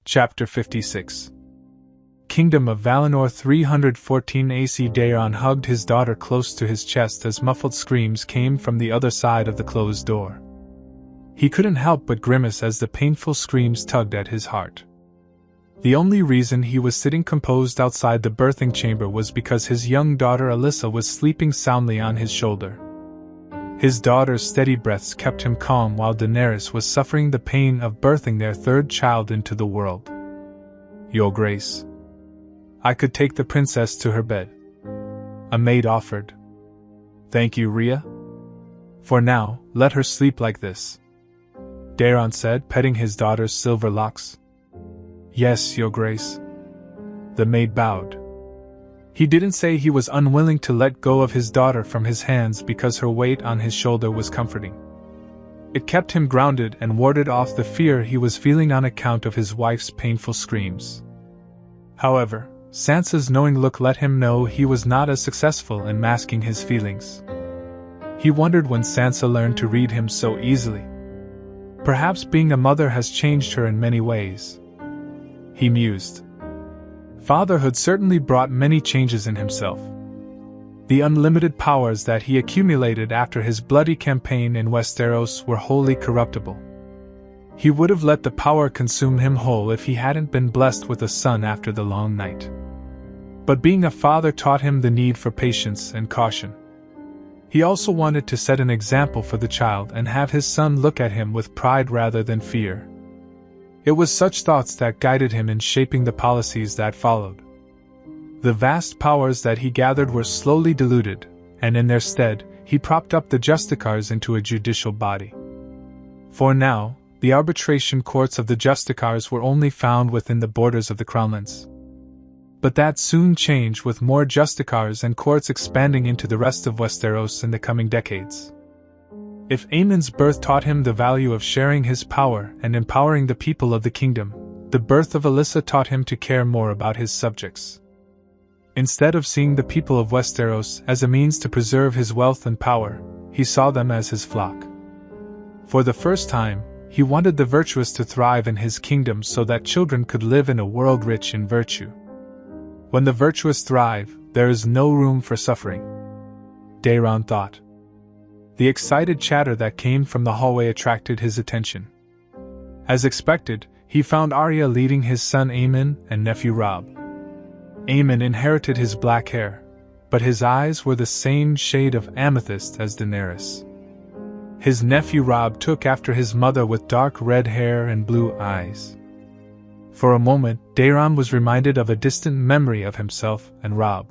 Chapter 56. Kingdom of Valinor 314 AC. Daeron hugged his daughter close to his chest as muffled screams came from the other side of the closed door. He couldn't help but grimace as the painful screams tugged at his heart. The only reason he was sitting composed outside the birthing chamber was because his young daughter Alyssa was sleeping soundly on his shoulder. His daughter's steady breaths kept him calm while Daenerys was suffering the pain of birthing their third child into the world. "Your Grace, I could take the princess to her bed," a maid offered. "Thank you, Rhea. For now, let her sleep like this," Daeron said, petting his daughter's silver locks. "Yes, Your Grace." The maid bowed. He didn't say he was unwilling to let go of his daughter from his hands because her weight on his shoulder was comforting. It kept him grounded and warded off the fear he was feeling on account of his wife's painful screams. However, Sansa's knowing look let him know he was not as successful in masking his feelings. He wondered when Sansa learned to read him so easily. Perhaps being a mother has changed her in many ways. He mused. Fatherhood certainly brought many changes in himself. The unlimited powers that he accumulated after his bloody campaign in Westeros were wholly corruptible. He would have let the power consume him whole if he hadn't been blessed with a son after the long night. But being a father taught him the need for patience and caution. He also wanted to set an example for the child and have his son look at him with pride rather than fear. It was such thoughts that guided him in shaping the policies that followed. The vast powers that he gathered were slowly diluted, and in their stead, he propped up the Justicars into a judicial body. For now, the arbitration courts of the Justicars were only found within the borders of the Crownlands. But that soon changed, with more Justicars and courts expanding into the rest of Westeros in the coming decades. If Aemon's birth taught him the value of sharing his power and empowering the people of the kingdom, the birth of Alyssa taught him to care more about his subjects. Instead of seeing the people of Westeros as a means to preserve his wealth and power, he saw them as his flock. For the first time, he wanted the virtuous to thrive in his kingdom so that children could live in a world rich in virtue. When the virtuous thrive, there is no room for suffering, Daeron thought. The excited chatter that came from the hallway attracted his attention. As expected, he found Arya leading his son Aemon and nephew Robb. Aemon inherited his black hair, but his eyes were the same shade of amethyst as Daenerys. His nephew Robb took after his mother with dark red hair and blue eyes. For a moment, Daeron was reminded of a distant memory of himself and Robb.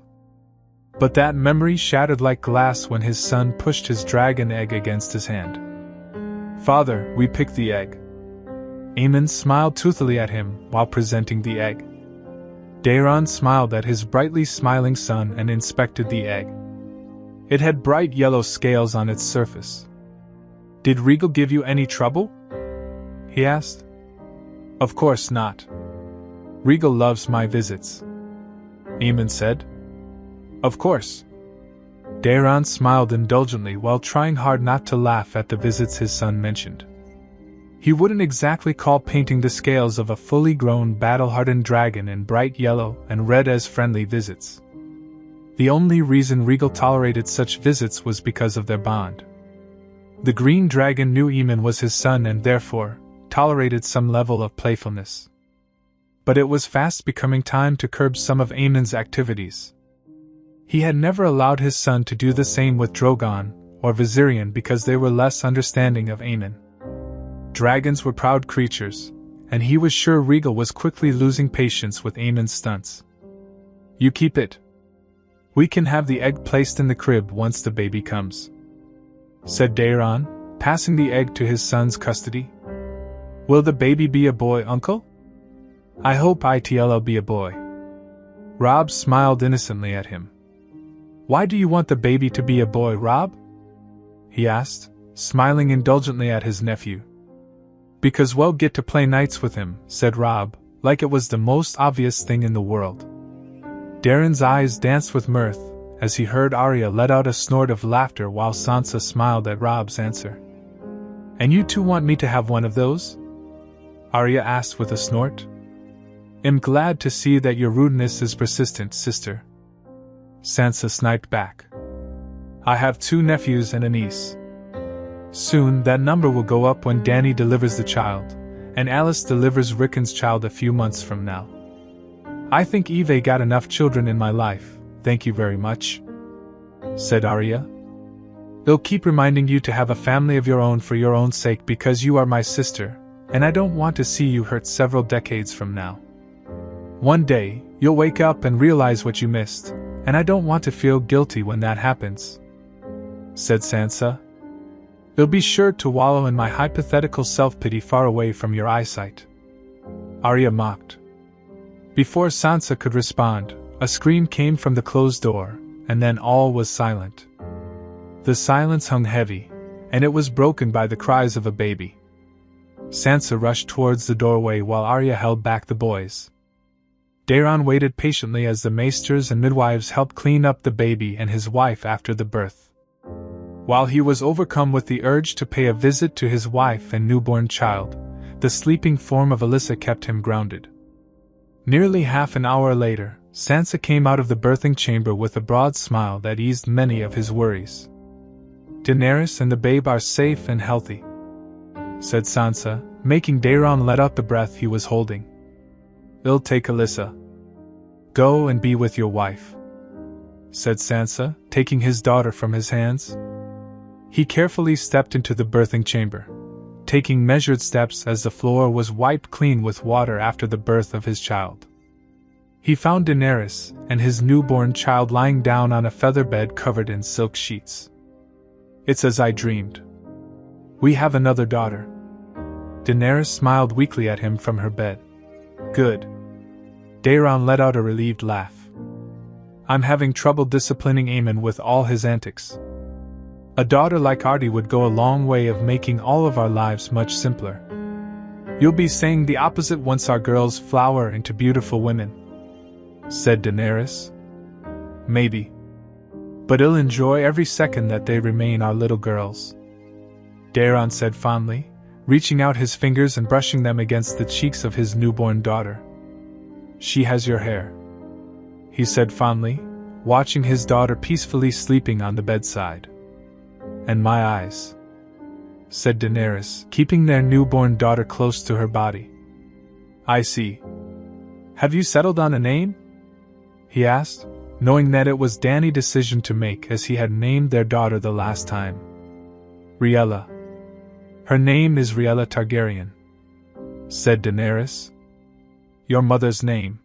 But that memory shattered like glass when his son pushed his dragon egg against his hand. "Father, we picked the egg." Aemon smiled toothily at him while presenting the egg. Daeron smiled at his brightly smiling son and inspected the egg. It had bright yellow scales on its surface. "Did Regal give you any trouble?" he asked. "Of course not. Regal loves my visits," Aemon said. "Of course." Daeron smiled indulgently while trying hard not to laugh at the visits his son mentioned. He wouldn't exactly call painting the scales of a fully grown battle-hardened dragon in bright yellow and red as friendly visits. The only reason Regal tolerated such visits was because of their bond. The green dragon knew Aemon was his son and therefore tolerated some level of playfulness. But it was fast becoming time to curb some of Aemon's activities. He had never allowed his son to do the same with Drogon or Viserion because they were less understanding of Aemon. Dragons were proud creatures, and he was sure Regal was quickly losing patience with Aemon's stunts. "You keep it. We can have the egg placed in the crib once the baby comes," said Daeron, passing the egg to his son's custody. "Will the baby be a boy, Uncle?" "I hope it'll be a boy." Robb smiled innocently at him. "Why do you want the baby to be a boy, Robb?" he asked, smiling indulgently at his nephew. "Because we'll get to play nights with him," said Robb, like it was the most obvious thing in the world. Daeron's eyes danced with mirth as he heard Arya let out a snort of laughter while Sansa smiled at Robb's answer. "And you two want me to have one of those?" Arya asked with a snort. "Am glad to see that your rudeness is persistent, sister," Sansa sniped back. "I have 2 nephews and a niece. Soon that number will go up when Dany delivers the child, and Alice delivers Rickon's child a few months from now. I think Eve got enough children in my life, thank you very much," said Arya. "They'll keep reminding you to have a family of your own for your own sake because you are my sister, and I don't want to see you hurt several decades from now. One day, you'll wake up and realize what you missed, and I don't want to feel guilty when that happens," said Sansa. "You'll be sure to wallow in my hypothetical self-pity far away from your eyesight," Arya mocked. Before Sansa could respond, a scream came from the closed door, and then all was silent. The silence hung heavy, and it was broken by the cries of a baby. Sansa rushed towards the doorway while Arya held back the boys. Daeron waited patiently as the maesters and midwives helped clean up the baby and his wife after the birth. While he was overcome with the urge to pay a visit to his wife and newborn child, the sleeping form of Alyssa kept him grounded. Nearly half an hour later, Sansa came out of the birthing chamber with a broad smile that eased many of his worries. "Daenerys and the babe are safe and healthy," said Sansa, making Daeron let out the breath he was holding. "I'll take Alyssa. Go and be with your wife," said Sansa, taking his daughter from his hands. He carefully stepped into the birthing chamber, taking measured steps as the floor was wiped clean with water after the birth of his child. He found Daenerys and his newborn child lying down on a feather bed covered in silk sheets. "It's as I dreamed. We have another daughter." Daenerys smiled weakly at him from her bed. "Good." Daeron let out a relieved laugh. "I'm having trouble disciplining Aemon with all his antics. A daughter like Artie would go a long way of making all of our lives much simpler. You'll be saying the opposite once our girls flower into beautiful women," said Daenerys. "Maybe. But I'll enjoy every second that they remain our little girls," Daeron said fondly, reaching out his fingers and brushing them against the cheeks of his newborn daughter. "She has your hair," he said fondly, watching his daughter peacefully sleeping on the bedside. "And my eyes," said Daenerys, keeping their newborn daughter close to her body. "I see. Have you settled on a name?" he asked, knowing that it was Dany's decision to make as he had named their daughter the last time. "Riella. Her name is Riella Targaryen," said Daenerys. "Your mother's name."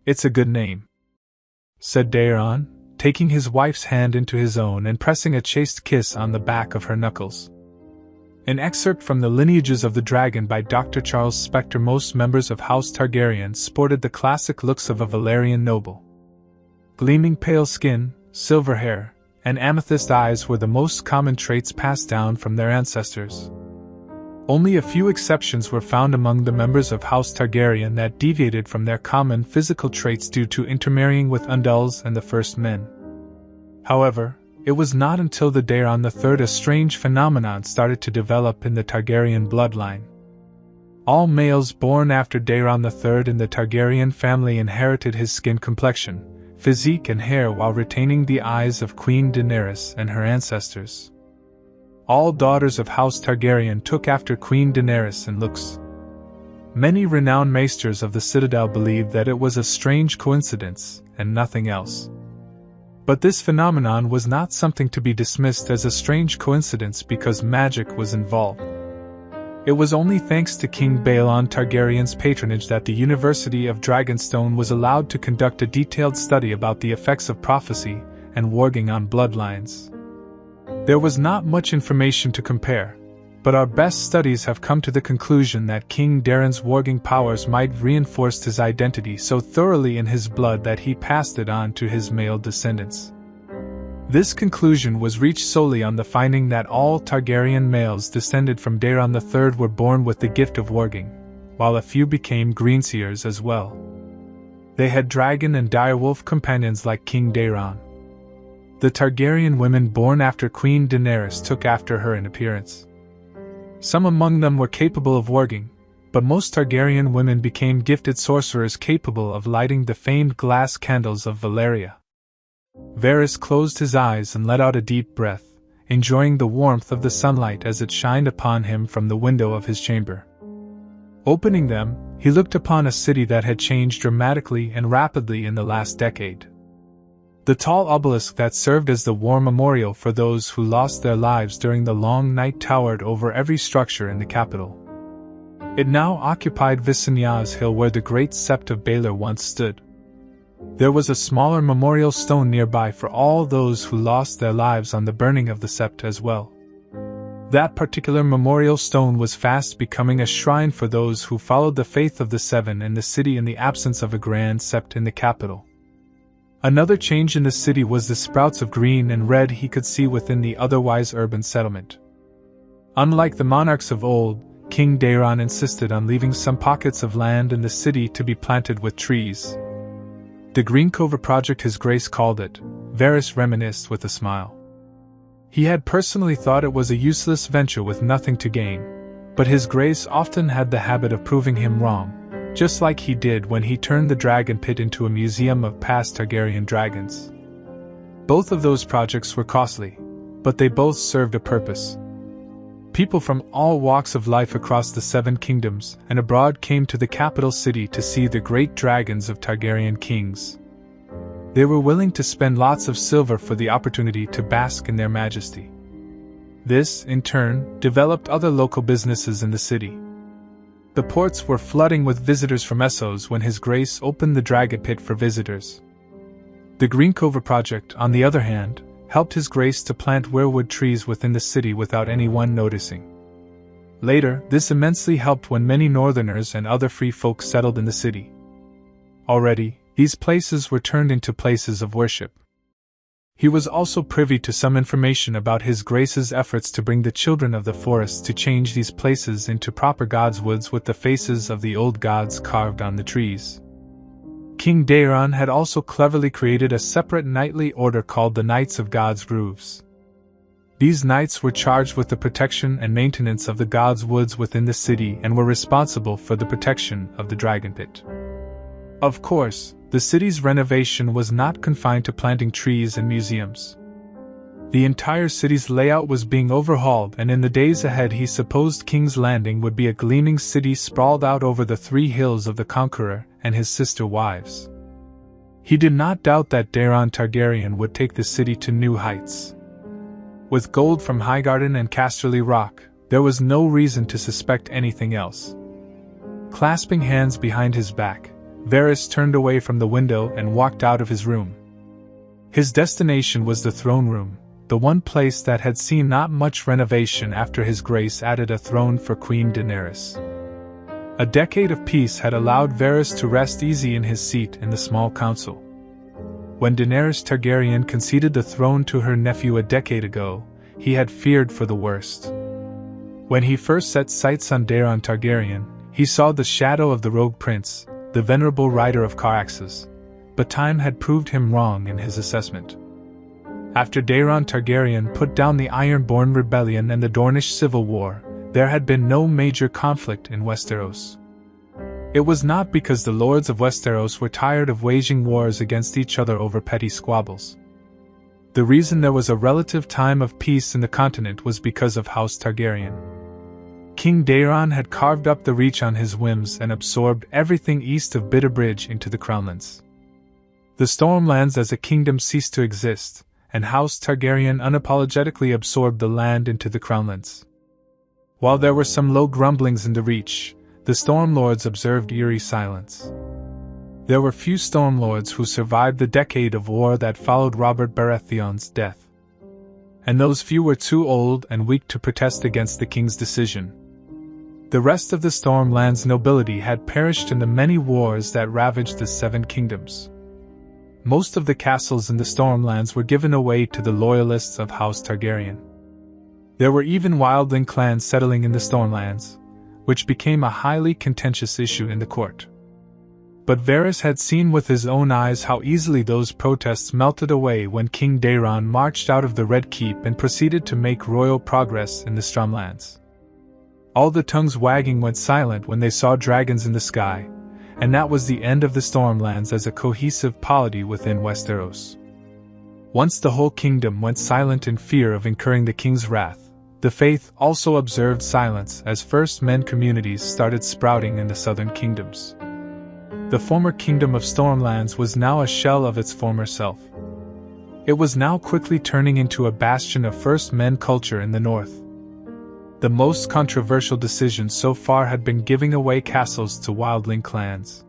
"It's a good name," said Daeron, taking his wife's hand into his own and pressing a chaste kiss on the back of her knuckles. An excerpt from The Lineages of the Dragon by Dr. Charles Spector. Most members of House Targaryen sported the classic looks of a Valyrian noble. Gleaming pale skin, silver hair, and amethyst eyes were the most common traits passed down from their ancestors. Only a few exceptions were found among the members of House Targaryen that deviated from their common physical traits due to intermarrying with Undels and the First Men. However, it was not until the Daeron III a strange phenomenon started to develop in the Targaryen bloodline. All males born after Daeron III in the Targaryen family inherited his skin complexion, physique and hair while retaining the eyes of Queen Daenerys and her ancestors. All daughters of House Targaryen took after Queen Daenerys in looks. Many renowned maesters of the Citadel believed that it was a strange coincidence, and nothing else. But this phenomenon was not something to be dismissed as a strange coincidence because magic was involved. It was only thanks to King Baelon Targaryen's patronage that the University of Dragonstone was allowed to conduct a detailed study about the effects of prophecy and warging on bloodlines. There was not much information to compare, but our best studies have come to the conclusion that King Daeron's warging powers might have reinforced his identity so thoroughly in his blood that he passed it on to his male descendants. This conclusion was reached solely on the finding that all Targaryen males descended from Daeron III were born with the gift of warging, while a few became greenseers as well. They had dragon and direwolf companions like King Daeron. The Targaryen women born after Queen Daenerys took after her in appearance. Some among them were capable of warging, but most Targaryen women became gifted sorcerers capable of lighting the famed glass candles of Valeria. Varys closed his eyes and let out a deep breath, enjoying the warmth of the sunlight as it shined upon him from the window of his chamber. Opening them, he looked upon a city that had changed dramatically and rapidly in the last decade. The tall obelisk that served as the war memorial for those who lost their lives during the long night towered over every structure in the capital. It now occupied Visanyas Hill where the great sept of Baelor once stood. There was a smaller memorial stone nearby for all those who lost their lives on the burning of the sept as well. That particular memorial stone was fast becoming a shrine for those who followed the faith of the Seven in the city in the absence of a grand sept in the capital. Another change in the city was the sprouts of green and red he could see within the otherwise urban settlement. Unlike the monarchs of old, King Daeron insisted on leaving some pockets of land in the city to be planted with trees. The Green Cover Project His Grace called it, Varys reminisced with a smile. He had personally thought it was a useless venture with nothing to gain, but His Grace often had the habit of proving him wrong, just like he did when he turned the dragon pit into a museum of past Targaryen dragons. Both of those projects were costly, but they both served a purpose. People from all walks of life across the Seven Kingdoms and abroad came to the capital city to see the great dragons of Targaryen kings. They were willing to spend lots of silver for the opportunity to bask in their majesty. This, in turn, developed other local businesses in the city. The ports were flooding with visitors from Essos when His Grace opened the dragon pit for visitors. The Green Cover Project, on the other hand, helped His Grace to plant weirwood trees within the city without anyone noticing. Later, this immensely helped when many northerners and other free folk settled in the city. Already, these places were turned into places of worship. He was also privy to some information about His Grace's efforts to bring the children of the forest to change these places into proper gods' woods with the faces of the old gods carved on the trees. King Daeron had also cleverly created a separate knightly order called the Knights of God's Groves. These knights were charged with the protection and maintenance of the gods' woods within the city and were responsible for the protection of the dragon pit. Of course, the city's renovation was not confined to planting trees and museums. The entire city's layout was being overhauled, and in the days ahead he supposed King's Landing would be a gleaming city sprawled out over the 3 hills of the Conqueror and his sister wives. He did not doubt that Daeron Targaryen would take the city to new heights. With gold from Highgarden and Casterly Rock, there was no reason to suspect anything else. Clasping hands behind his back, Varys turned away from the window and walked out of his room. His destination was the throne room, the one place that had seen not much renovation after His Grace added a throne for Queen Daenerys. A decade of peace had allowed Varys to rest easy in his seat in the small council. When Daenerys Targaryen conceded the throne to her nephew a decade ago, he had feared for the worst. When he first set sights on Daeron Targaryen, he saw the shadow of the rogue prince, the venerable rider of Caraxes, but time had proved him wrong in his assessment. After Daeron Targaryen put down the Ironborn Rebellion and the Dornish Civil War, there had been no major conflict in Westeros. It was not because the lords of Westeros were tired of waging wars against each other over petty squabbles. The reason there was a relative time of peace in the continent was because of House Targaryen. King Daeron had carved up the Reach on his whims and absorbed everything east of Bitterbridge into the Crownlands. The Stormlands as a kingdom ceased to exist, and House Targaryen unapologetically absorbed the land into the Crownlands. While there were some low grumblings in the Reach, the Stormlords observed eerie silence. There were few Stormlords who survived the decade of war that followed Robert Baratheon's death. And those few were too old and weak to protest against the king's decision. The rest of the Stormlands nobility had perished in the many wars that ravaged the Seven Kingdoms. Most of the castles in the Stormlands were given away to the loyalists of House Targaryen. There were even wildling clans settling in the Stormlands, which became a highly contentious issue in the court. But Varys had seen with his own eyes how easily those protests melted away when King Daeron marched out of the Red Keep and proceeded to make royal progress in the Stormlands. All the tongues wagging went silent when they saw dragons in the sky, and that was the end of the Stormlands as a cohesive polity within Westeros. Once the whole kingdom went silent in fear of incurring the king's wrath, the faith also observed silence as First Men communities started sprouting in the southern kingdoms. The former kingdom of Stormlands was now a shell of its former self. It was now quickly turning into a bastion of First Men culture in the north. The most controversial decision so far had been giving away castles to wildling clans.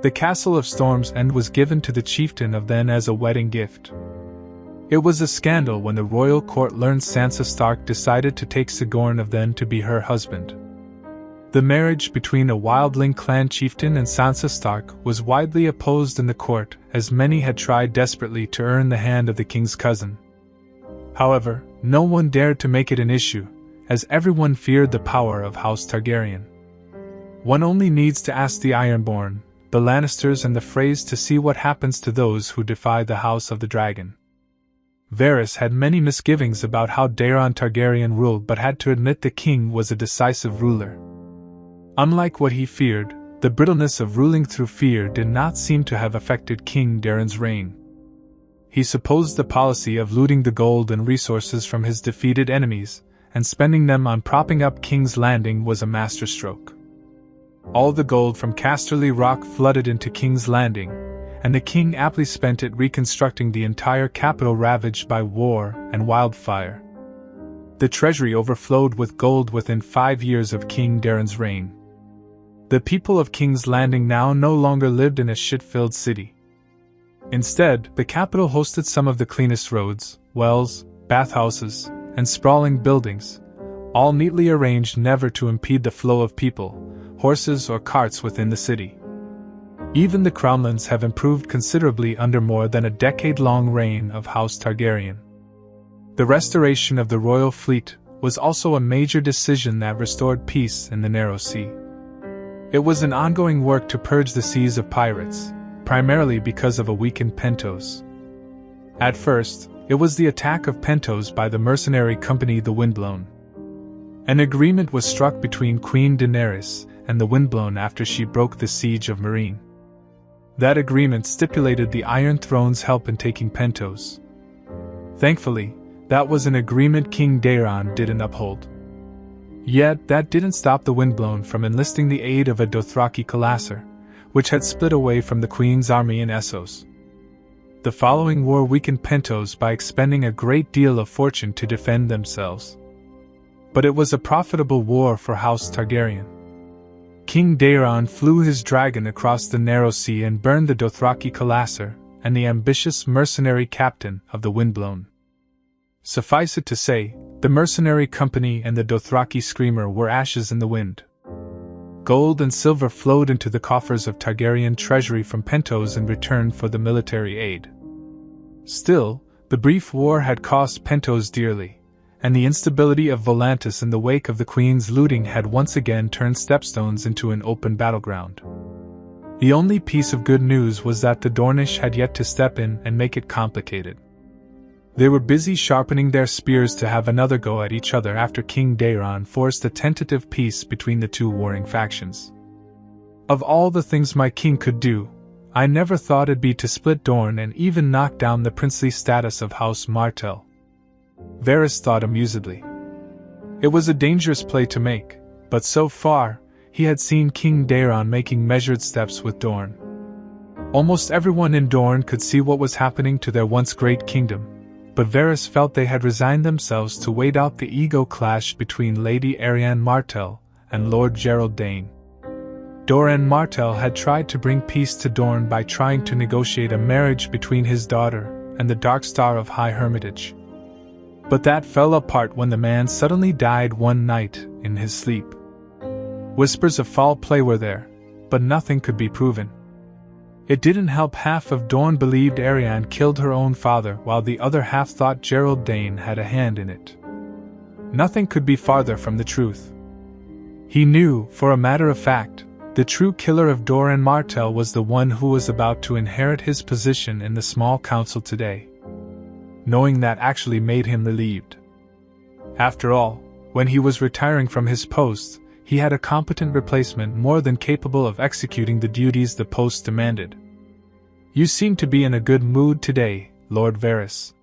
The castle of Storm's End was given to the chieftain of then as a wedding gift. It was a scandal when the royal court learned Sansa Stark decided to take Sigorn of then to be her husband. The marriage between a wildling clan chieftain and Sansa Stark was widely opposed in the court, as many had tried desperately to earn the hand of the king's cousin. However, no one dared to make it an issue, as everyone feared the power of House Targaryen. One only needs to ask the Ironborn, the Lannisters and the Freys to see what happens to those who defy the House of the Dragon. Varys had many misgivings about how Daeron Targaryen ruled but had to admit the king was a decisive ruler. Unlike what he feared, the brittleness of ruling through fear did not seem to have affected King Daeron's reign. He supposed the policy of looting the gold and resources from his defeated enemies, and spending them on propping up King's Landing was a masterstroke. All the gold from Casterly Rock flooded into King's Landing, and the king aptly spent it reconstructing the entire capital ravaged by war and wildfire. The treasury overflowed with gold within 5 years of King Daeron's reign. The people of King's Landing now no longer lived in a shit-filled city. Instead, the capital hosted some of the cleanest roads, wells, bathhouses, and sprawling buildings, all neatly arranged never to impede the flow of people, horses or carts within the city. Even the Crownlands have improved considerably under more than a decade-long reign of House Targaryen. The restoration of the royal fleet was also a major decision that restored peace in the Narrow Sea. It was an ongoing work to purge the seas of pirates, primarily because of a weakened Pentos. At first, it was the attack of Pentos by the mercenary company the Windblown. An agreement was struck between Queen Daenerys and the Windblown after she broke the siege of Meereen. That agreement stipulated the Iron Throne's help in taking Pentos. Thankfully, that was an agreement King Daeron didn't uphold. Yet that didn't stop the Windblown from enlisting the aid of a Dothraki Khalasar, which had split away from the Queen's army in Essos. The following war weakened Pentos by expending a great deal of fortune to defend themselves. But it was a profitable war for House Targaryen. King Daeron flew his dragon across the Narrow Sea and burned the Dothraki Khalasar and the ambitious mercenary captain of the Windblown. Suffice it to say, the mercenary company and the Dothraki Screamer were ashes in the wind. Gold and silver flowed into the coffers of Targaryen treasury from Pentos in return for the military aid. Still, the brief war had cost Pentos dearly, and the instability of Volantis in the wake of the Queen's looting had once again turned Stepstones into an open battleground. The only piece of good news was that the Dornish had yet to step in and make it complicated. They were busy sharpening their spears to have another go at each other after King Daeron forced a tentative peace between the two warring factions. Of all the things my king could do, I never thought it'd be to split Dorne and even knock down the princely status of House Martell. Varys thought amusedly. It was a dangerous play to make, but so far, he had seen King Daeron making measured steps with Dorne. Almost everyone in Dorne could see what was happening to their once great kingdom, but Varys felt they had resigned themselves to wait out the ego clash between Lady Arianne Martell and Lord Gerald Dane. Doran Martell had tried to bring peace to Dorne by trying to negotiate a marriage between his daughter and the Darkstar of High Hermitage. But that fell apart when the man suddenly died one night in his sleep. Whispers of foul play were there, but nothing could be proven. It didn't help half of Dorne believed Arianne killed her own father while the other half thought Gerald Dane had a hand in it. Nothing could be farther from the truth. He knew, for a matter of fact, the true killer of Doran Martell was the one who was about to inherit his position in the small council today. Knowing that actually made him relieved. After all, When he was retiring from his post, he had a competent replacement more than capable of executing the duties the post demanded. "You seem to be in a good mood today, Lord Varys."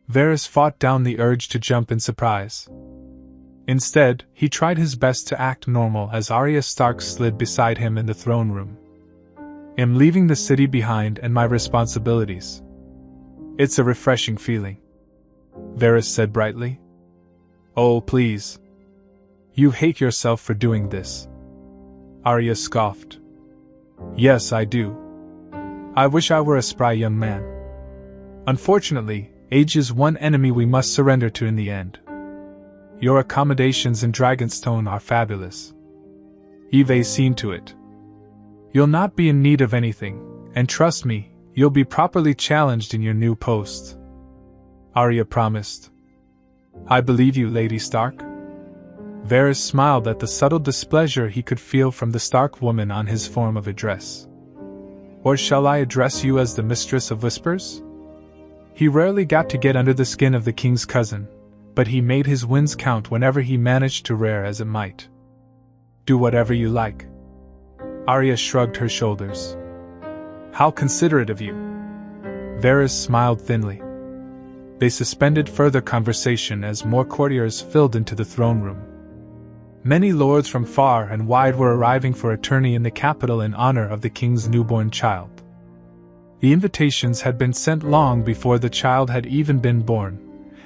Varys fought down the urge to jump in surprise. Instead, he tried his best to act normal as Arya Stark slid beside him in the throne room. "I'm leaving the city behind and my responsibilities. It's a refreshing feeling," Varys said brightly. "Oh, please. You hate yourself for doing this." Arya scoffed. "Yes, I do. I wish I were a spry young man. Unfortunately, age is one enemy we must surrender to in the end. Your accommodations in Dragonstone are fabulous. Eve's seen to it. You'll not be in need of anything, and trust me, you'll be properly challenged in your new post," Arya promised. "I believe you, Lady Stark." Varys smiled at the subtle displeasure he could feel from the Stark woman on his form of address. "Or shall I address you as the Mistress of Whispers?" He rarely got to get under the skin of the king's cousin, but he made his wins count whenever he managed to rear as it might. "Do whatever you like." Arya shrugged her shoulders. "How considerate of you." Varys smiled thinly. They suspended further conversation as more courtiers filled into the throne room. Many lords from far and wide were arriving for a tourney in the capital in honor of the king's newborn child. The invitations had been sent long before the child had even been born,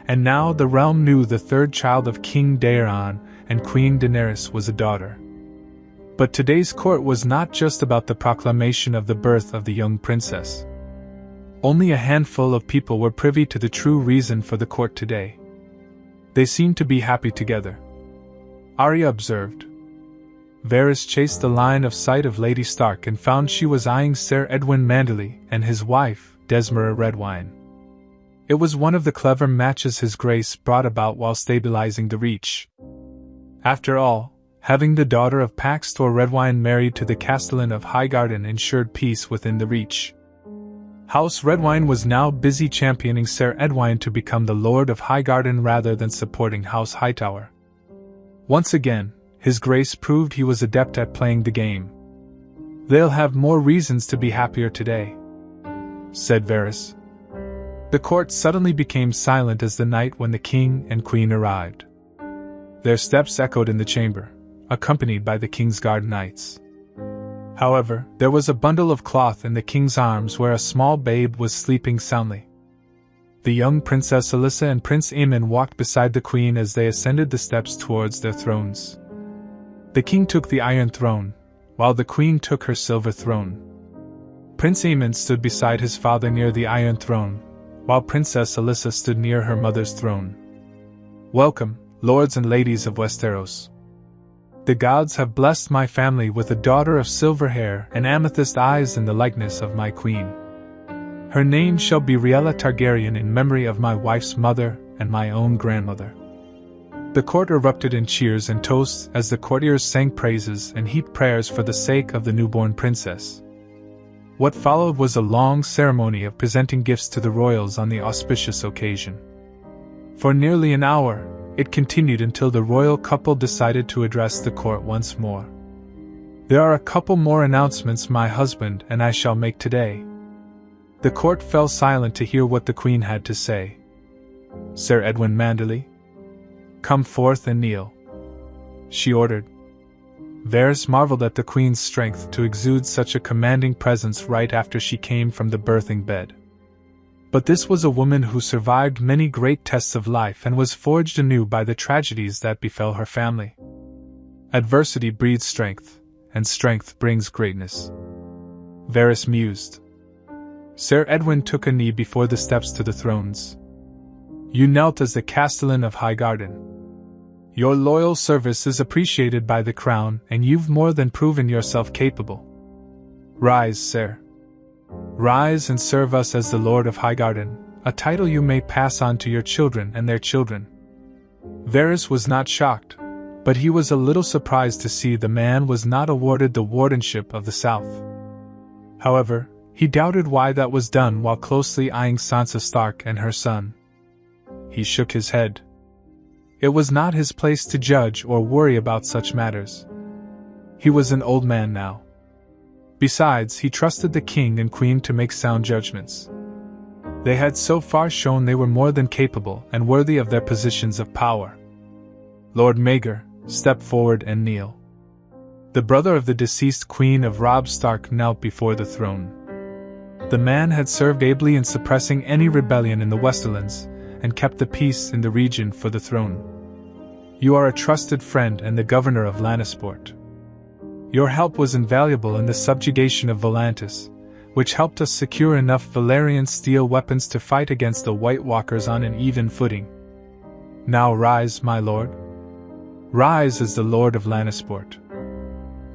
and now the realm knew the third child of King Daeron and Queen Daenerys was a daughter. But today's court was not just about the proclamation of the birth of the young princess. Only a handful of people were privy to the true reason for the court today. They seemed to be happy together, Arya observed. Varys chased the line of sight of Lady Stark and found she was eyeing Sir Edwin Manderly and his wife, Desmara Redwine. It was one of the clever matches his grace brought about while stabilizing the Reach. After all, having the daughter of Paxtor Redwine married to the Castellan of Highgarden ensured peace within the Reach. House Redwine was now busy championing Sir Edwine to become the Lord of Highgarden rather than supporting House Hightower. Once again, his grace proved he was adept at playing the game. "They'll have more reasons to be happier today," said Varys. The court suddenly became silent as the night when the king and queen arrived. Their steps echoed in the chamber, accompanied by the king's guard knights. However, there was a bundle of cloth in the king's arms where a small babe was sleeping soundly. The young Princess Alyssa and Prince Aemon walked beside the queen as they ascended the steps towards their thrones. The king took the iron throne, while the queen took her silver throne. Prince Aemon stood beside his father near the iron throne, while Princess Alyssa stood near her mother's throne. "Welcome, lords and ladies of Westeros. The gods have blessed my family with a daughter of silver hair and amethyst eyes in the likeness of my queen. Her name shall be Rhaella Targaryen in memory of my wife's mother and my own grandmother." The court erupted in cheers and toasts as the courtiers sang praises and heaped prayers for the sake of the newborn princess. What followed was a long ceremony of presenting gifts to the royals on the auspicious occasion. For nearly an hour, it continued until the royal couple decided to address the court once more. "There are a couple more announcements my husband and I shall make today." The court fell silent to hear what the queen had to say. "Sir Edwin Manderly, come forth and kneel," she ordered. Varys marveled at the queen's strength to exude such a commanding presence right after she came from the birthing bed. But this was a woman who survived many great tests of life and was forged anew by the tragedies that befell her family. Adversity breeds strength, and strength brings greatness, Varys mused. Sir Edwin took a knee before the steps to the thrones. "You knelt as the Castellan of Highgarden. Your loyal service is appreciated by the crown, and you've more than proven yourself capable. Rise, sir. Rise and serve us as the Lord of Highgarden, a title you may pass on to your children and their children." Varys was not shocked, but he was a little surprised to see the man was not awarded the wardenship of the South. However, he doubted why that was done while closely eyeing Sansa Stark and her son. He shook his head. It was not his place to judge or worry about such matters. He was an old man now. Besides, he trusted the king and queen to make sound judgments. They had so far shown they were more than capable and worthy of their positions of power. Lord Maegor, step forward and kneel. The brother of the deceased Queen of Robb Stark knelt before the throne. The man had served ably in suppressing any rebellion in the Westerlands, and kept the peace in the region for the throne. You are a trusted friend and the governor of Lannisport. Your help was invaluable in the subjugation of Volantis, which helped us secure enough Valyrian steel weapons to fight against the White Walkers on an even footing. Now rise, my lord. Rise as the Lord of Lannisport.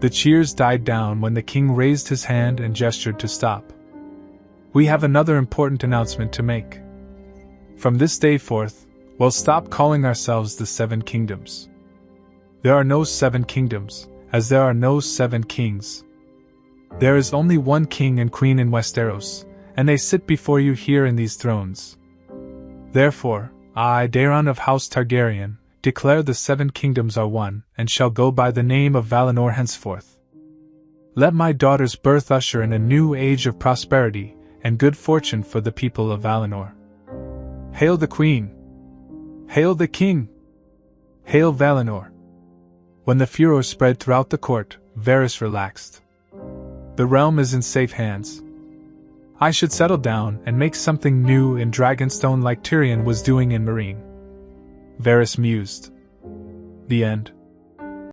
The cheers died down when the king raised his hand and gestured to stop. We have another important announcement to make. From this day forth, we'll stop calling ourselves the Seven Kingdoms. There are no seven kingdoms, as there are no seven kings. There is only one king and queen in Westeros, and they sit before you here in these thrones. Therefore, I, Daeron of House Targaryen, declare the seven kingdoms are one, and shall go by the name of Valinor henceforth. Let my daughter's birth usher in a new age of prosperity and good fortune for the people of Valinor. Hail the Queen! Hail the King! Hail Valinor! When the furor spread throughout the court, Varys relaxed. The realm is in safe hands. I should settle down and make something new in Dragonstone like Tyrion was doing in Meereen. Varys mused. The end.